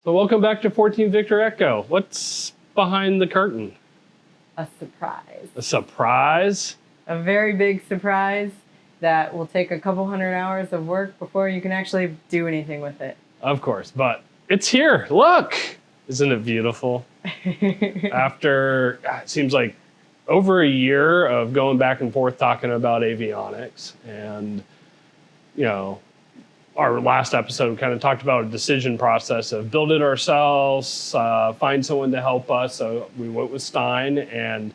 So welcome back to 14 Victor Echo. What's behind the curtain? A surprise. A surprise? A very big surprise that will take a couple hundred hours of work before you can actually do anything with it. Of course, but it's here. Look! Isn't it beautiful? After, it seems like over a year of going back and forth talking about avionics, and, you know, our last episode kind of talked about a decision process of build it ourselves, find someone to help us. So we went with Stein, and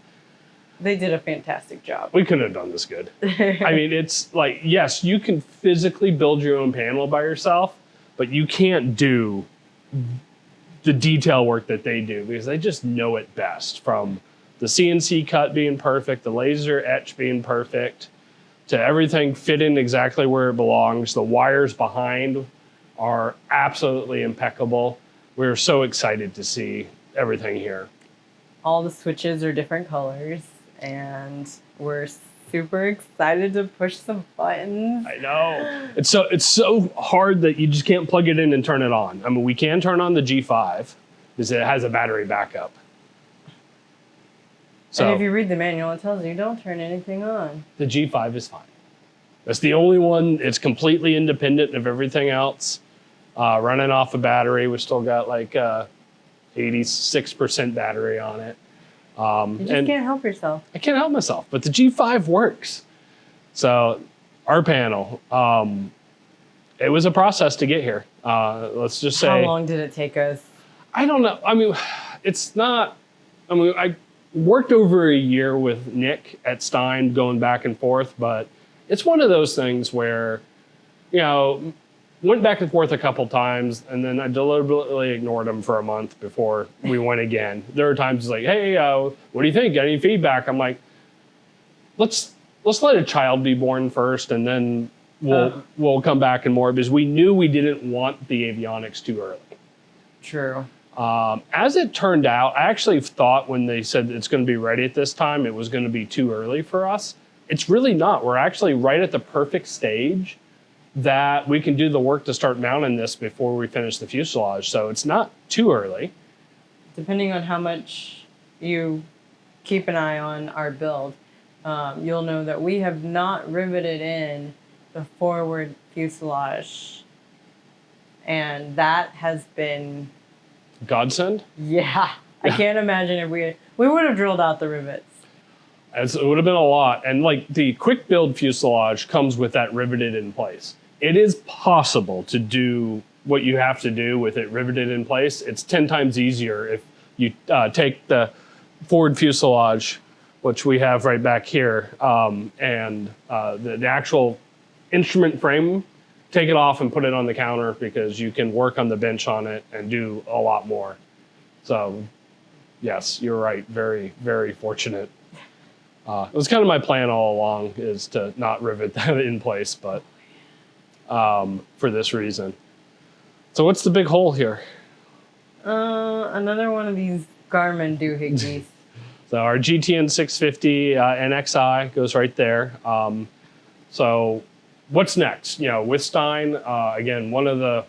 they did a fantastic job. We couldn't have done this good. I mean, it's like, yes, you can physically build your own panel by yourself, but you can't do the detail work that they do because they just know it best, from the CNC cut being perfect, the laser etch being perfect, to everything fitting exactly where it belongs. The wires behind are absolutely impeccable. We're so excited to see everything here. All the switches are different colors, and we're super excited to push some buttons. I know. It's so hard that you just can't plug it in and turn it on. I mean, we can turn on the G5 because it has a battery backup. So, and if you read the manual, it tells you don't turn anything on. The G5 is fine. That's the only one. It's completely independent of everything else. Running off a battery. We still got like 86% battery on it. You just can't help yourself. I can't help myself, but the G5 works. So our panel, it was a process to get here. Let's just say. How long did it take us? I don't know. I mean, it's not, I worked over a year with Nick at Stein going back and forth, but it's one of those things where, you know, went back and forth a couple times, and then I deliberately ignored him for a month before we went again. There were times like, hey, what do you think? Got any feedback? I'm like, let's let a child be born first, and then we'll come back and more, because we knew we didn't want the avionics too early. True. As it turned out, I actually thought when they said it's going to be ready at this time, it was going to be too early for us. It's really not. We're actually right at the perfect stage that we can do the work to start mounting this before we finish the fuselage. So it's not too early. Depending on how much you keep an eye on our build, you'll know that we have not riveted in the forward fuselage. And that has been Godsend? Yeah. I can't imagine if we would have drilled out the rivets. It would have been a lot. And like the quick build fuselage comes with that riveted in place. It is possible to do what you have to do with it riveted in place. It's 10 times easier if you take the forward fuselage, which we have right back here, and the actual instrument frame, take it off and put it on the counter, because you can work on the bench on it and do a lot more. So yes, you're right. Very, very fortunate. It was kind of my plan all along, is to not rivet that in place, but for this reason. So what's the big hole here? Another one of these Garmin doohickeys. So our GTN 650 NXI goes right there. So what's next? You know, with Stein, again, one of the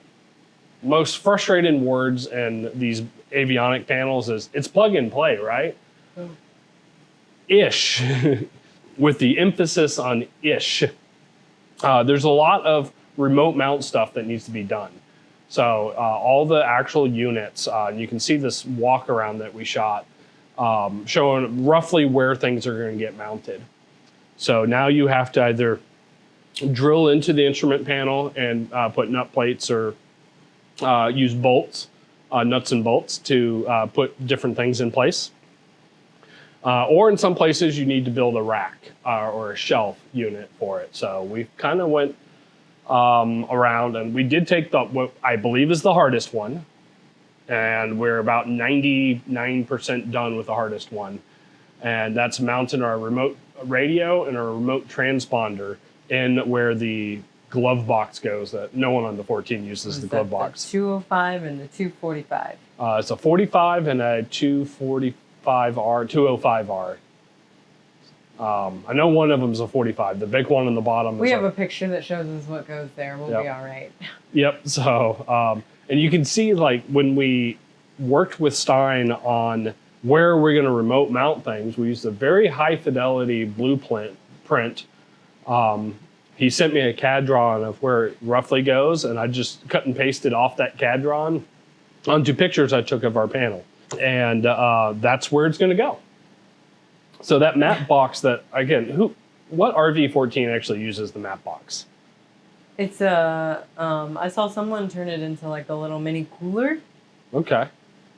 most frustrating words in these avionic panels is it's plug and play, right? Oh. Ish, with the emphasis on ish. There's a lot of remote mount stuff that needs to be done. So all the actual units, you can see this walk around that we shot, showing roughly where things are going to get mounted. So now you have to either drill into the instrument panel and put nut plates, or use bolts, nuts and bolts, to put different things in place. Or in some places you need to build a rack or a shelf unit for it. So we kind of went around, and we did take what I believe is the hardest one, and we're about 99% done with the hardest one. And that's mounting our remote radio and our remote transponder in where the glove box goes, that no one on the 14 uses the glove box. The 205 and the 245. It's a 45 and a 205R. I know one of them is a 45. The big one on the bottom. We have a picture that shows us what goes there. We'll be all right. Yep. So And you can see like when we worked with Stein on where we're going to remote mount things, we used a very high fidelity blueprint. He sent me a CAD drawing of where it roughly goes, and I just cut and pasted off that CAD drawing onto pictures I took of our panel. And that's where it's going to go. So that map box that, again, what RV-14 actually uses the map box? It's a, I saw someone turn it into like a little mini cooler. Okay.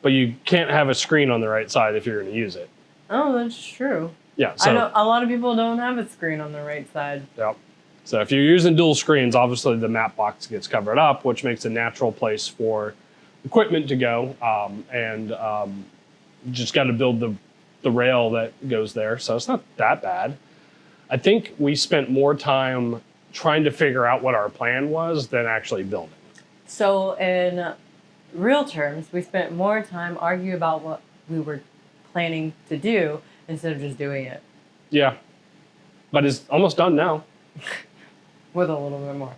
But you can't have a screen on the right side if you're going to use it. Oh, that's true. Yeah. So, I know a lot of people don't have a screen on the right side. Yep. So if you're using dual screens, obviously the map box gets covered up, which makes a natural place for equipment to go. Just got to build the rail that goes there. So it's not that bad. I think we spent more time trying to figure out what our plan was than actually building. So in real terms, we spent more time arguing about what we were planning to do instead of just doing it. Yeah. But it's almost done now. With a little bit more.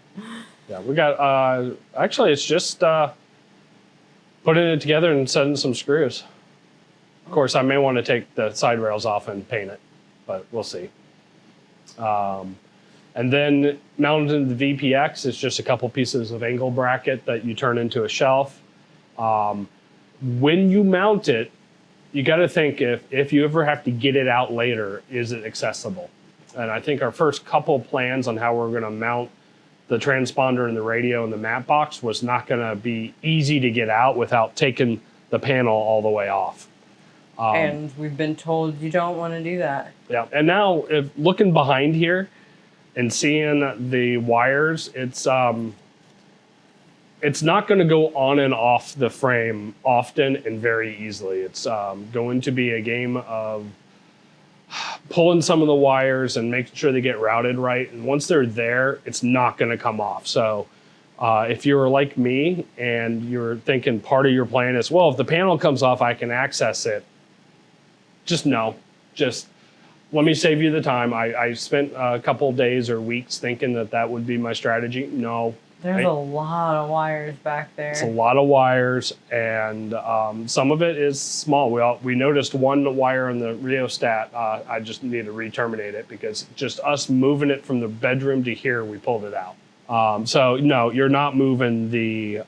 Yeah, we got, actually it's just putting it together and setting some screws. Of course, I may want to take the side rails off and paint it, but we'll see. And then mounted in the VPX is just a couple pieces of angle bracket that you turn into a shelf. When you mount it, you got to think if you ever have to get it out later, is it accessible? And I think our first couple plans on how we're going to mount the transponder and the radio and the map box was not going to be easy to get out without taking the panel all the way off. And we've been told you don't want to do that. Yeah, and now if looking behind here and seeing the wires, it's not going to go on and off the frame often and very easily. It's going to be a game of pulling some of the wires and making sure they get routed right. And once they're there, it's not going to come off. So if you're like me and you're thinking part of your plan is, well, if the panel comes off, I can access it. Just no. Just let me save you the time. I spent a couple days or weeks thinking that would be my strategy. No. There's a lot of wires back there. It's a lot of wires, and some of it is small. We noticed one wire on the rheostat. I just need to re-terminate it because just us moving it from the bedroom to here, we pulled it out. So no, you're not moving the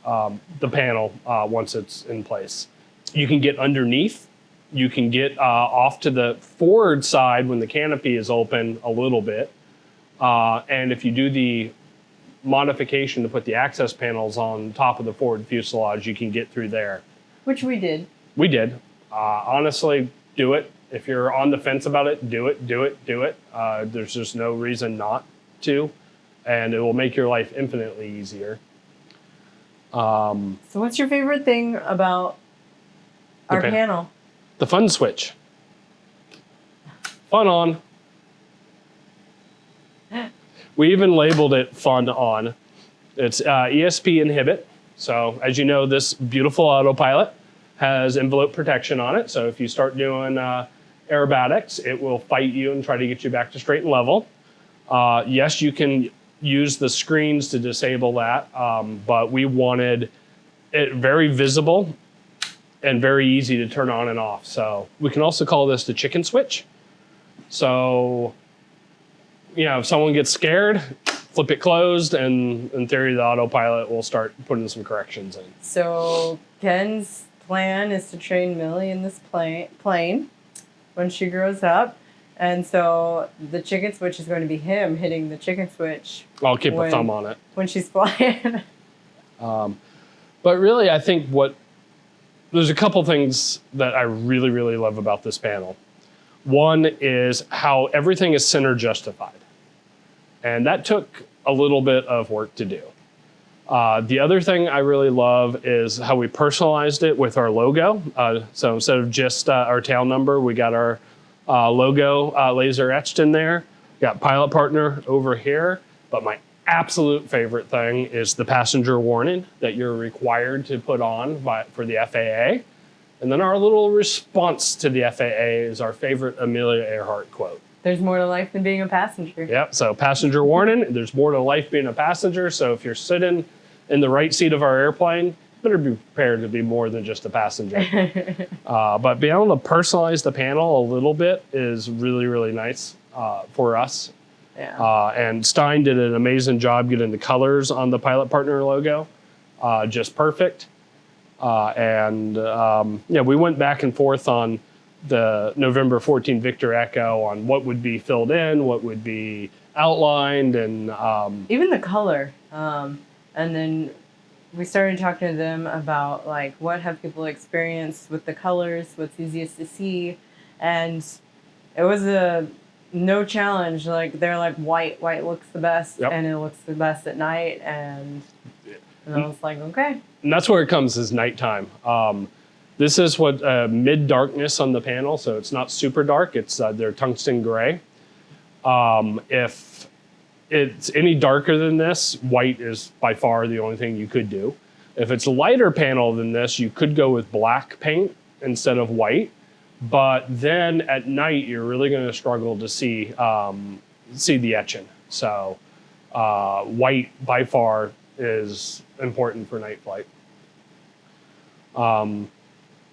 panel once it's in place. You can get underneath. You can get off to the forward side when the canopy is open a little bit. And if you do the modification to put the access panels on top of the forward fuselage, you can get through there. Which we did. We did. Honestly, do it. If you're on the fence about it, do it, do it, do it. There's just no reason not to, and it will make your life infinitely easier. So what's your favorite thing about our panel? The fun switch. Fun on. We even labeled it Fun On. It's ESP inhibit. So as you know, this beautiful autopilot has envelope protection on it. So if you start doing aerobatics, it will fight you and try to get you back to straight and level. Yes, you can use the screens to disable that, but we wanted it very visible and very easy to turn on and off. So we can also call this the chicken switch. So, you know, if someone gets scared, flip it closed, and in theory, the autopilot will start putting some corrections in. So Ken's plan is to train Millie in this plane when she grows up. And so the chicken switch is going to be him hitting the chicken switch. I'll keep a thumb on it. When she's flying. But really, I think there's a couple things that I really, really love about this panel. One is how everything is center justified. And that took a little bit of work to do. The other thing I really love is how we personalized it with our logo. So instead of just our tail number, we got our logo laser etched in there. Got pilot partner over here. But my absolute favorite thing is the passenger warning that you're required to put on for the FAA. And then our little response to the FAA is our favorite Amelia Earhart quote. There's more to life than being a passenger. Yep, so passenger warning, there's more to life being a passenger. So if you're sitting in the right seat of our airplane, better be prepared to be more than just a passenger. But being able to personalize the panel a little bit is really, really nice for us. Yeah. And Stein did an amazing job getting the colors on the Pilot Partner logo just perfect. We went back and forth on the November 14 Victor Echo on what would be filled in, what would be outlined, and even the color. And then we started talking to them about like what have people experienced with the colors, what's easiest to see, and it was a no challenge. Like they're like white looks the best, Yep. and it looks the best at night, and I was like, okay. And that's where it comes is nighttime. This is what mid darkness on the panel, so it's not super dark. It's they're tungsten gray. If it's any darker than this, white is by far the only thing you could do. If it's a lighter panel than this, you could go with black paint instead of white. But then at night, you're really going to struggle to see the etching. So white by far is important for night flight.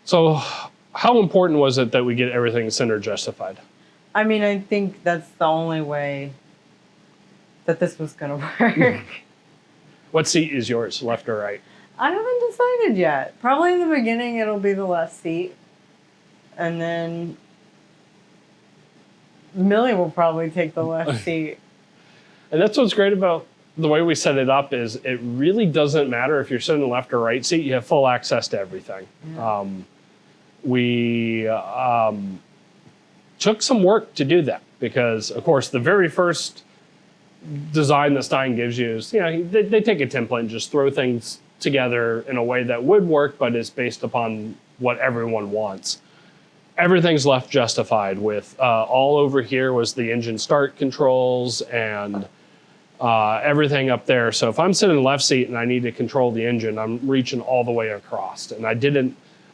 So how important was it that we get everything center justified? I mean, I think that's the only way that this was going to work. What seat is yours, left or right? I haven't decided yet. Probably in the beginning, it'll be the left seat. And then Millie will probably take the left seat. And that's what's great about the way we set it up is it really doesn't matter if you're sitting in the left or right seat, you have full access to everything. Yeah. We took some work to do that because, of course, the very first design that Stein gives you is, they take a template and just throw things together in a way that would work, but is based upon what everyone wants. Everything's left justified with all over here was the engine start controls and everything up there. So if I'm sitting in the left seat and I need to control the engine, I'm reaching all the way across. And I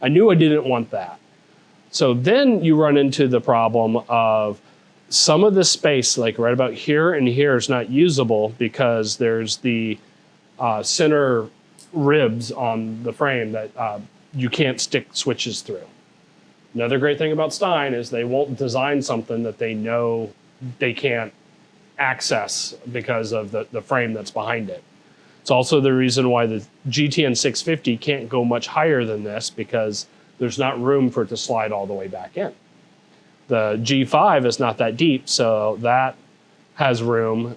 knew I didn't want that. So then you run into the problem of some of the space, like right about here and here, is not usable because there's the center ribs on the frame that you can't stick switches through. Another great thing about Stein is they won't design something that they know they can't access because of the frame that's behind it. It's also the reason why the GTN 650 can't go much higher than this because there's not room for it to slide all the way back in. The G5 is not that deep, so that has room.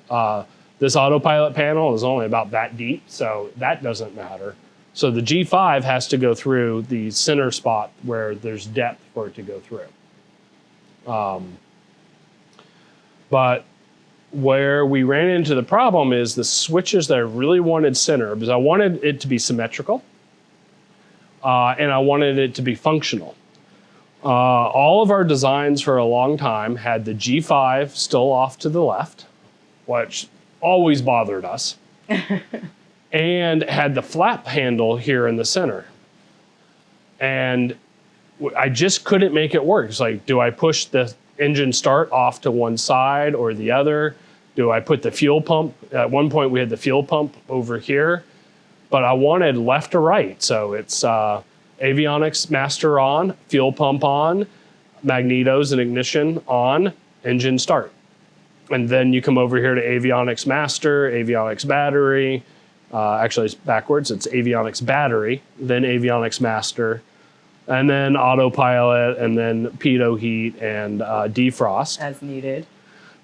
This autopilot panel is only about that deep, so that doesn't matter. So the G5 has to go through the center spot where there's depth for it to go through. But where we ran into the problem is the switches that I really wanted center, because I wanted it to be symmetrical, and I wanted it to be functional. All of our designs for a long time had the G5 still off to the left, which always bothered us, and had the flap handle here in the center. And I just couldn't make it work. It's like, do I push the engine start off to one side or the other? Do I put the fuel pump? At one point we had the fuel pump over here, but I wanted left to right. So it's Avionics master on, fuel pump on, magnetos and ignition on, engine start. And then you come over here to Avionics master, Avionics battery. Actually, it's backwards. It's Avionics battery, then Avionics master, and then autopilot, and then pitot heat and defrost. As needed.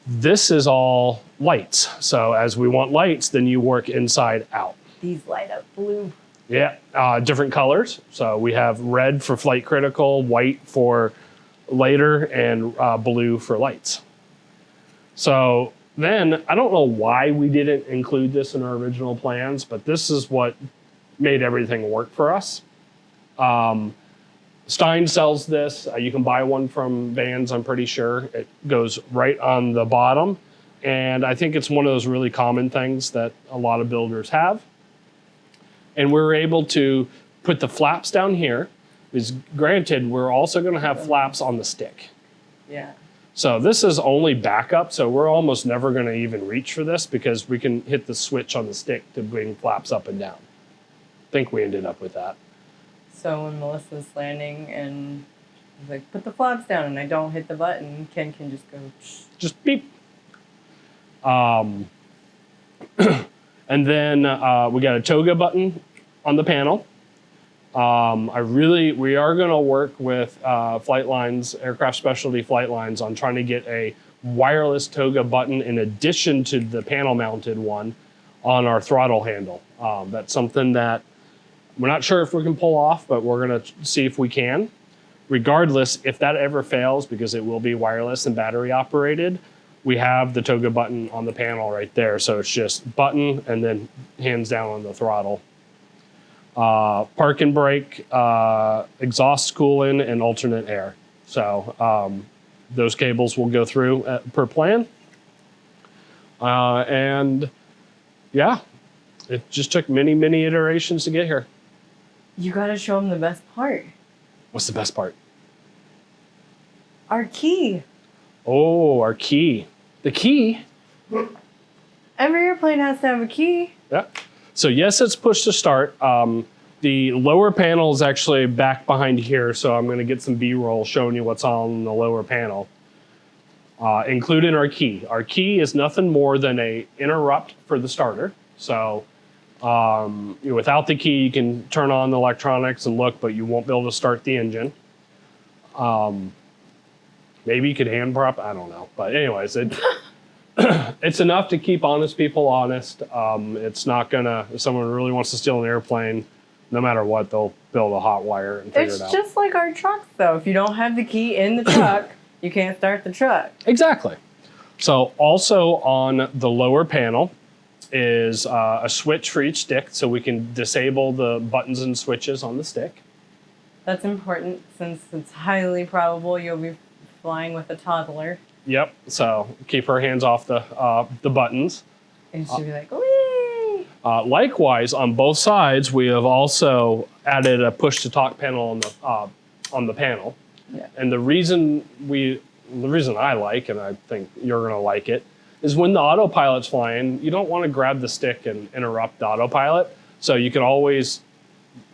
This is all lights. So as we want lights, then you work inside out. These light up blue. Yeah, different colors. So we have red for flight critical, white for later, and blue for lights. So then, I don't know why we didn't include this in our original plans, but this is what made everything work for us. Stein sells this. You can buy one from Vans, I'm pretty sure. It goes right on the bottom. And I think it's one of those really common things that a lot of builders have. And we're able to put the flaps down here. Because granted, we're also going to have flaps on the stick. Yeah. So this is only backup, so we're almost never going to even reach for this because we can hit the switch on the stick to bring flaps up and down. think we ended up with that. So when Melissa's landing and she's like, put the flaps down, and I don't hit the button, Ken can just go, shh. Just beep. And then we got a toga button on the panel. We are going to work with flight lines, aircraft specialty flight lines, on trying to get a wireless toga button in addition to the panel mounted one on our throttle handle. That's something that we're not sure if we can pull off, but we're going to see if we can. Regardless, if that ever fails, because it will be wireless and battery operated, we have the toga button on the panel right there. So it's just button and then hands down on the throttle. Park and brake, exhaust coolant, and alternate air. So those cables will go through per plan. And yeah, it just took many, many iterations to get here. You got to show them the best part. What's the best part? Our key. Oh, our key. The key. Every airplane has to have a key. Yeah. So yes, it's push to start. The lower panel is actually back behind here, so I'm going to get some B-roll showing you what's on the lower panel. Including our key. Our key is nothing more than a interrupt for the starter. So without the key, you can turn on the electronics and look, but you won't be able to start the engine. Maybe you could hand prop, I don't know. But anyways, it's enough to keep honest people honest. It's not gonna, if someone really wants to steal an airplane, no matter what, they'll build a hot wire and figure it out. It's just like our trucks, though. If you don't have the key in the truck, you can't start the truck. Exactly. So also on the lower panel is a switch for each stick, so we can disable the buttons and switches on the stick. That's important since it's highly probable you'll be flying with a toddler. Yep. So keep her hands off the buttons. And she'll be like, wee! Likewise, on both sides, we have also added a push-to-talk panel on the panel. Yeah. And the reason I like, and I think you're going to like it, is when the autopilot's flying, you don't want to grab the stick and interrupt the autopilot. So you can always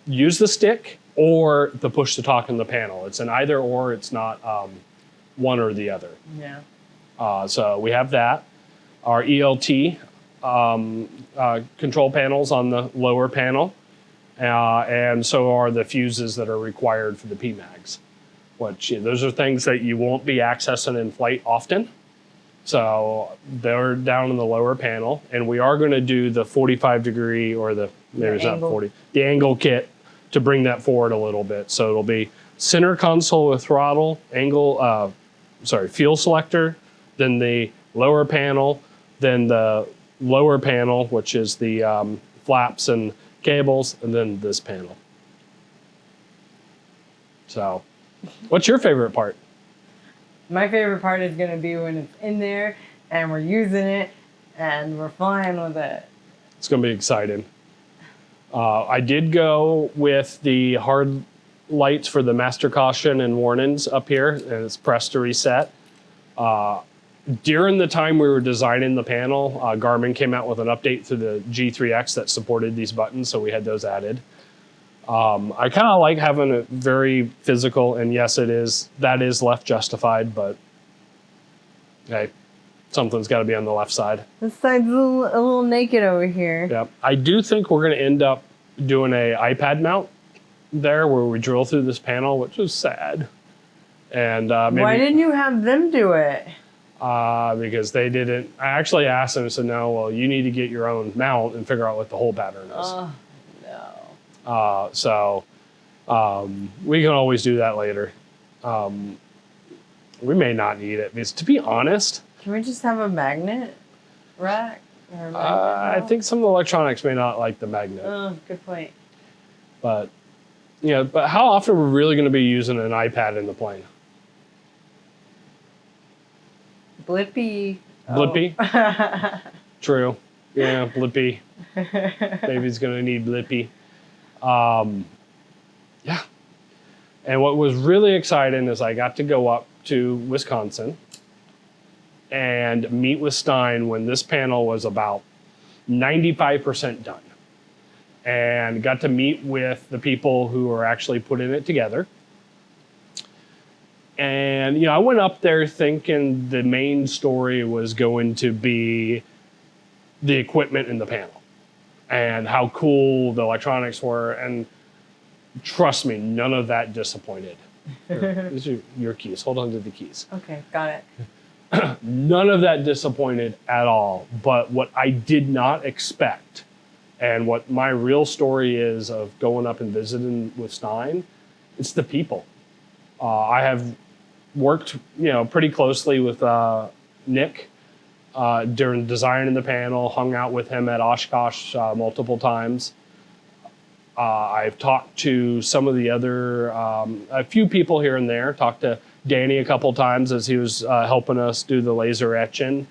use the stick or the push-to-talk in the panel. It's an either or. It's not one or the other. Yeah. So we have that. Our ELT control panels on the lower panel, and so are the fuses that are required for the PMAGs. Which those are things that you won't be accessing in flight often. So they're down in the lower panel, and we are going to do the 45-degree or the angle kit to bring that forward a little bit. So it'll be center console with throttle, fuel selector, then the lower panel, then the lower panel, which is the flaps and cables, and then this panel. So, what's your favorite part? My favorite part is going to be when it's in there and we're using it and we're flying with it. It's going to be exciting. I did go with the hard lights for the master caution and warnings up here, and it's pressed to reset. During the time we were designing the panel, Garmin came out with an update to the G3X that supported these buttons, so we had those added. I kind of like having it very physical, and yes, that is left justified, but hey, something's got to be on the left side. This side's a little naked over here. Yeah, I do think we're going to end up doing a iPad mount there where we drill through this panel, which is sad. And maybe, why didn't you have them do it? Because they didn't. I actually asked them and said, no, well, you need to get your own mount and figure out what the hole pattern is. No. So we can always do that later. We may not need it because, to be honest, can we just have a magnet rack? Or a magnet I think some of the electronics may not like the magnet. Oh, good point. But but how often are we really going to be using an iPad in the plane? Blippy. Blippy? Oh. True. Yeah, Blippy. Baby's going to need Blippy. Yeah. And what was really exciting is I got to go up to Wisconsin and meet with Stein when this panel was about 95% done. and got to meet with the people who are actually putting it together. And, I went up there thinking the main story was going to be the equipment in the panel and how cool the electronics were. And trust me, none of that disappointed. These are your keys. Hold on to the keys. Okay, got it. None of that disappointed at all. But what I did not expect, and what my real story is of going up and visiting with Stein, it's the people. I have worked, pretty closely with Nick during designing the panel, hung out with him at Oshkosh multiple times. I've talked to some of the other, a few people here and there, talked to Danny a couple times as he was helping us do the laser etching,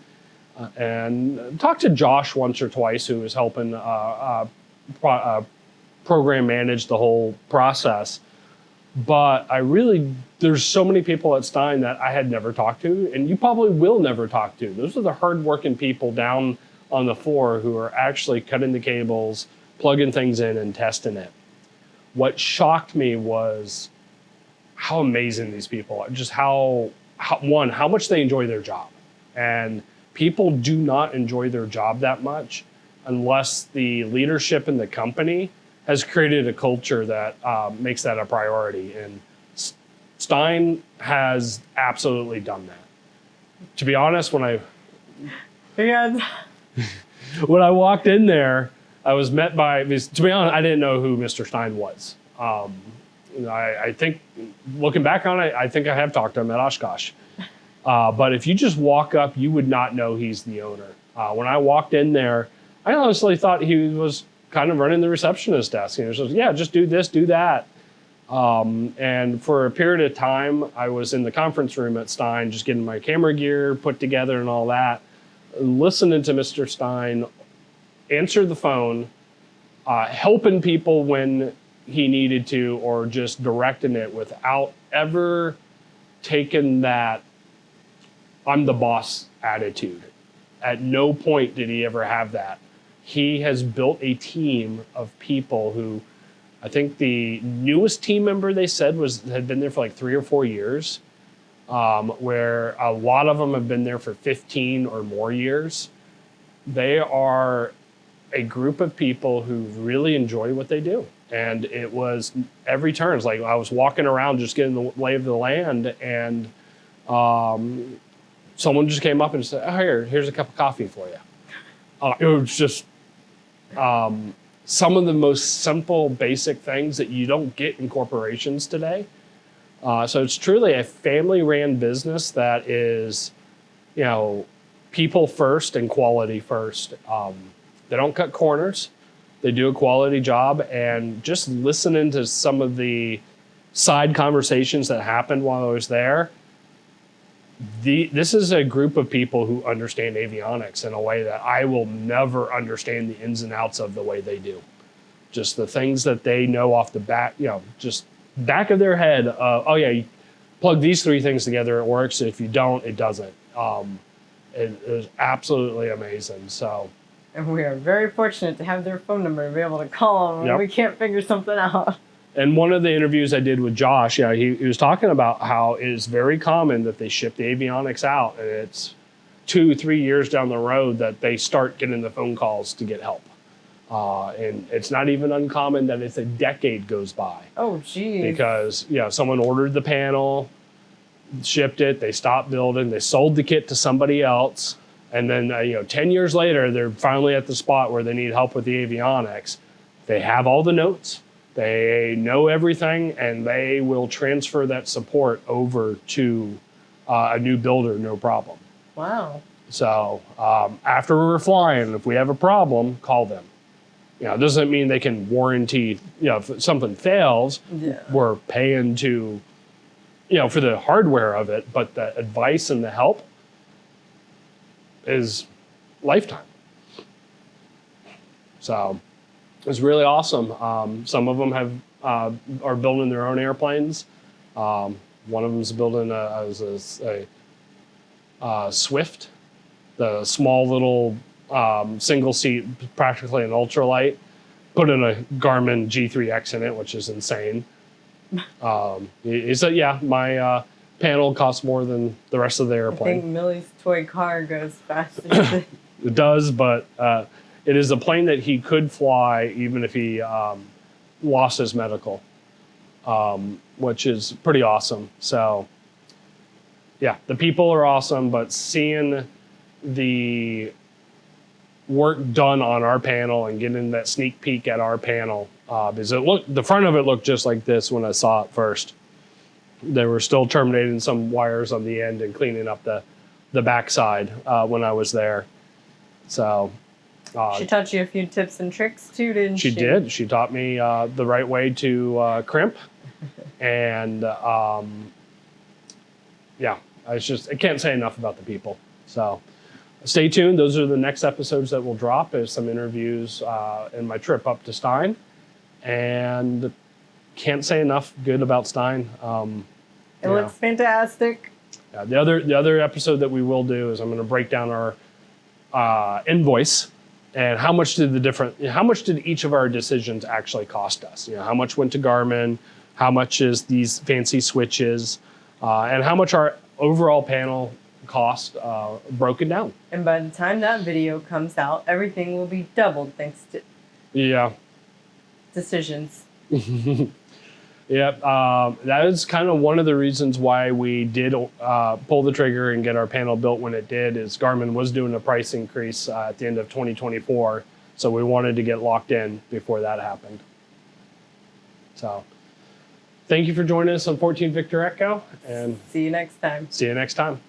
and talked to Josh once or twice, who was helping program manage the whole process. But there's so many people at Stein that I had never talked to, and you probably will never talk to. Those are the hardworking people down on the floor who are actually cutting the cables, plugging things in, and testing it. What shocked me was how amazing these people are. Just how much they enjoy their job. And people do not enjoy their job that much unless the leadership in the company has created a culture that makes that a priority. And Stein has absolutely done that. To be honest, when I walked in there, I was met by, to be honest, I didn't know who Mr. Stein was. I think, looking back on it, I think I have talked to him at Oshkosh. But if you just walk up, you would not know he's the owner. When I walked in there, I honestly thought he was kind of running the receptionist desk. And he was just, yeah, just do this, do that. And for a period of time, I was in the conference room at Stein, just getting my camera gear put together and all that, listening to Mr. Stein answer the phone, helping people when he needed to, or just directing it without ever taking that I'm the boss attitude. At no point did he ever have that. He has built a team of people who, I think the newest team member they said had been there for like 3 or 4 years, where a lot of them have been there for 15 or more years. They are a group of people who really enjoy what they do. And it was every turn. It's like I was walking around just getting the lay of the land, and someone just came up and said, oh, here's a cup of coffee for you. It was just some of the most simple, basic things that you don't get in corporations today. So it's truly a family-ran business that is, people first and quality first. They don't cut corners. They do a quality job, and just listening to some of the side conversations that happened while I was there, this is a group of people who understand avionics in a way that I will never understand the ins and outs of the way they do. Just the things that they know off the back, just back of their head. Oh yeah, you plug these 3 things together, it works. If you don't, it doesn't. It was absolutely amazing. So. And we are very fortunate to have their phone number and be able to call them when we can't figure something out. And one of the interviews I did with Josh, he was talking about how it is very common that they ship the avionics out, and it's 2-3 years down the road that they start getting the phone calls to get help. And it's not even uncommon that it's a decade goes by. Oh, geez. Because someone ordered the panel, shipped it, they stopped building, they sold the kit to somebody else. And then, 10 years later, they're finally at the spot where they need help with the avionics. They have all the notes, they know everything, and they will transfer that support over to a new builder, no problem. Wow. So after we're flying, if we have a problem, call them. It doesn't mean they can warranty, if something fails, we're paying to, for the hardware of it, but the advice and the help is lifetime. So it's really awesome. Some of them are building their own airplanes. One of them is building a Swift, the small little single seat, practically an ultralight. put in a Garmin G3X in it, which is insane. He said, yeah, my panel costs more than the rest of the I airplane. think Millie's toy car goes faster. It does, but it is a plane that he could fly even if he lost his medical, which is pretty awesome. So, yeah, the people are awesome, but seeing the work done on our panel and getting that sneak peek at our panel, because the front of it looked just like this when I saw it first. They were still terminating some wires on the end and cleaning up the backside when I was there. So She taught you a few tips and tricks too, didn't she? she did. She taught me the right way to crimp, and yeah, I can't say enough about the people. So stay tuned. Those are the next episodes that will drop. Is some interviews in my trip up to Stein, and can't say enough good about Stein. It looks fantastic. Yeah, the other episode that we will do is I'm going to break down our invoice and how much did each of our decisions actually cost us. How much went to Garmin, how much is these fancy switches, and how much our overall panel cost broken down. And by the time that video comes out, everything will be doubled thanks to decisions. Yep, that is kind of one of the reasons why we did pull the trigger and get our panel built when it did, is Garmin was doing a price increase at the end of 2024. So we wanted to get locked in before that happened. So thank you for joining us on 14 Victor Echo, and See you next time. see you next time.